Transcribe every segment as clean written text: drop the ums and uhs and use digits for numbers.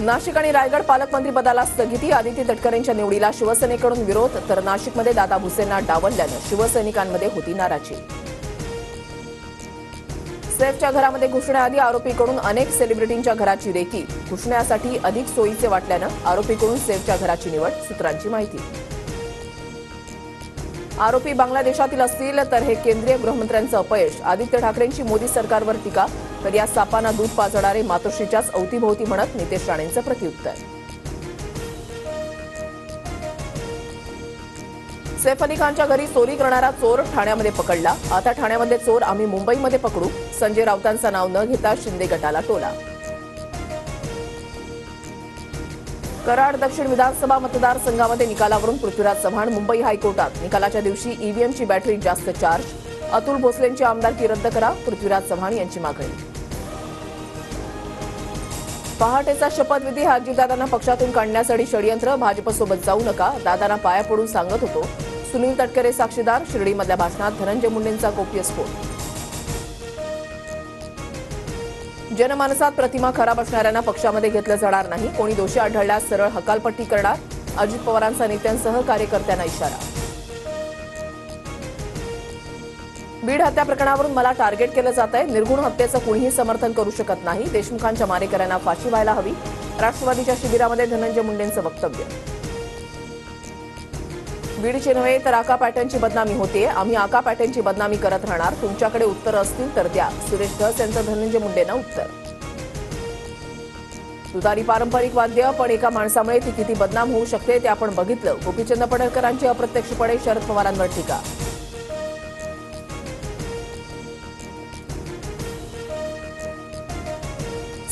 नाशिक आणि रायगड पालकमंत्रीपदाला स्थगिती. आदिती तटकरेंच्या निवडीला शिवसेनेकडून विरोध, तर नाशिकमध्ये दादा भुसेंना डावलल्यानं शिवसैनिकांमध्ये होती नाराजी. सैफच्या घरामध्ये घुसण्याआधी आरोपीकडून अनेक सेलिब्रिटींच्या घराची रेकी. घुसण्यासाठी अधिक सोयीचे वाटल्यानं आरोपीकडून सैफच्या घराची निवड, सूत्रांची माहिती. आरोपी बांगलादेशातील असतील तर हे केंद्रीय गृहमंत्र्यांचं अपयश. आदित्य ठाकरेंची मोदी सरकारवर टीका, तर या सापांना दूध पाजणारे मातोश्रीच्याच अवतीभोवती म्हणत नितेश राणेंचं प्रत्युत्तर. सैफ अली खानच्या घरी चोरी करणारा चोर ठाण्यामध्ये पकडला. आता ठाण्यामधले चोर आम्ही मुंबईमध्ये पकडू. संजय राऊतांचं नाव न घेता शिंदे गटाला टोला. कराड दक्षिण विधानसभा मतदारसंघामध्ये निकालावरून पृथ्वीराज चव्हाण मुंबई हायकोर्टात. निकालाच्या दिवशी ईव्हीएमची बॅटरी जास्त चार्ज. अतुल भोसलेंची आमदारकी रद्द करा, पृथ्वीराज चव्हाण यांची मागणी. पहाटेचा शपथविधी. अजितदादांना पक्षातून काढण्यासाठी षडयंत्र. भाजपसोबत जाऊ नका, दादांना पाया पडून सांगत होतो. सुनील तटकरे साक्षीदार. शिर्डीमधल्या भाषणात धनंजय मुंडेंचा गोप्यस्फोट. जनमानसात प्रतिमा खराब असणाऱ्यांना पक्षामध्ये घेतलं जाणार नाही. कोणी दोषी आढळल्यास सरळ हकालपट्टी करणार. अजित पवारांचा नेत्यांसह कार्यकर्त्यांना इशारा. बीड हत्या प्रकरणावरून मला टार्गेट केलं जात आहे. निर्गुण हत्येचं कुणीही समर्थन करू शकत नाही. देशमुखांच्या मारेकऱ्यांना फाशी व्हायला हवी. राष्ट्रवादीच्या शिबिरामध्ये धनंजय मुंडेंचं वक्तव्य. बीडची नव्हे तर आका पॅटर्नची बदनामी होते. आम्ही आका पॅटर्नची बदनामी करत राहणार. तुमच्याकडे उत्तर असतील तर द्या. सुरेश धस यांचं धनंजय मुंडेंना उत्तर. तुतारी पारंपरिक वाद्य, पण एका माणसामुळे ती किती बदनाम होऊ शकते ते आपण बघितलं. गोपीचंद पडळकरांची अप्रत्यक्षपणे शरद पवारांवर टीका.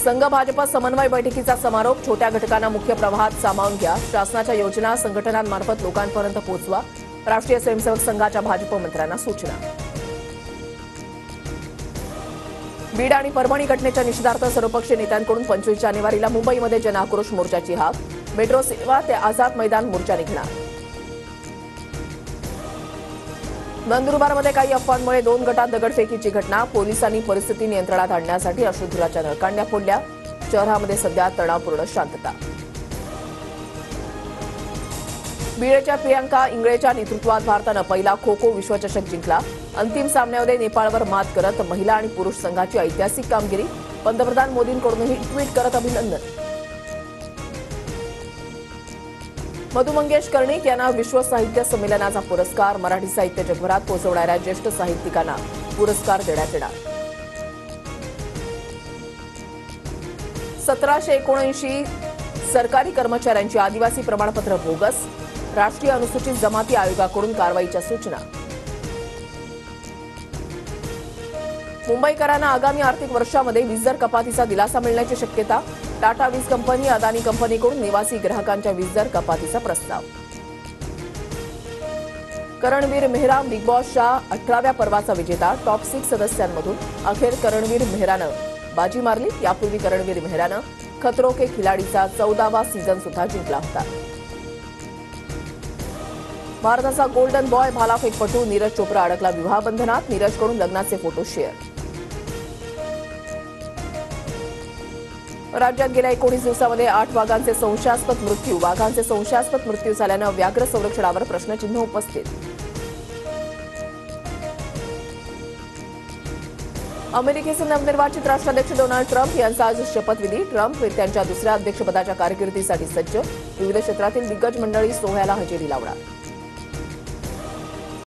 संघ भाजप समन्वय बैठकीचा समारोप. छोट्या घटकांना मुख्य प्रवाहात सामावून घ्या. शासनाच्या योजना संघटनांमार्फत लोकांपर्यंत पोहोचवा. राष्ट्रीय स्वयंसेवक संघाच्या भाजप मंत्र्यांना सूचना. बीड आणि परभणी घटनेच्या निषेधार्थ सर्वपक्षीय नेत्यांकडून 25 जानेवारीला मुंबईमध्ये जनआक्रोश मोर्चाची हाक. मेट्रो सेवा ते आझाद मैदान मोर्चा निघणार. नंदुरबारमध्ये काही अफवांमुळे 2 गटात दगडफेकीची घटना. पोलिसांनी परिस्थिती नियंत्रणात आणण्यासाठी अश्रुधुराच्या नळकांड्या फोडल्या. शहरामध्ये सध्या तणावपूर्ण शांतता. बीडच्या प्रियांका इंगळेच्या नेतृत्वात भारतानं पहिला खो खो विश्वचषक जिंकला. अंतिम सामन्यामध्ये नेपाळवर मात करत महिला आणि पुरुष संघाची ऐतिहासिक कामगिरी. पंतप्रधान मोदींकडूनही ट्विट करत अभिनंदन. मधु मंगेश कर्णिक यांना विश्व साहित्य संमेलनाचा पुरस्कार. मराठी साहित्य जगभरात पोहोचवणाऱ्या ज्येष्ठ साहित्यिकांना पुरस्कार देण्यात येणार. 1779 सरकारी कर्मचाऱ्यांची आदिवासी प्रमाणपत्र बोगस. राष्ट्रीय अनुसूचित जमाती आयोगाकडून कारवाईच्या सूचना. मुंबईकरांना आगामी आर्थिक वर्षामध्ये वीज दर कपातीचा दिलासा मिळण्याची शक्यता. टाटा वीज कंपनी, अदानी कंपनीकडून निवासी ग्राहकांच्या वीज दर कपातीचा प्रस्ताव. करणवीर मेहरा बिग बॉसच्या 18व्या पर्वाचा विजेता. टॉप 6 सदस्यांमधून अखेर करणवीर मेहरानं बाजी मारली. यापूर्वी करणवीर मेहरानं खतरो के खिलाडीचा 14वा सीझन सुद्धा जिंकला होता. भारताचा गोल्डन बॉय भालाफेकपटू नीरज चोप्रा अडकला विवाह बंधनात. नीरजकडून लग्नाचे फोटो शेअर. राज्यात गेल्या 19 दिवसामध्ये 8 वाघांचे संशयास्पद मृत्यू. वाघांचे संशयास्पद मृत्यू झाल्यानं व्याघ्र संरक्षणावर प्रश्नचिन्ह उपस्थित. अमेरिकेचे नवनिर्वाचित राष्ट्राध्यक्ष डोनाल्ड ट्रम्प यांचा आज शपथविधी. ट्रम्प त्यांच्या दुसऱ्या अध्यक्षपदाच्या कारकिर्दीसाठी सज्ज. विविध क्षेत्रातील दिग्गज मंडळी सोहळ्याला हजेरी लावणार.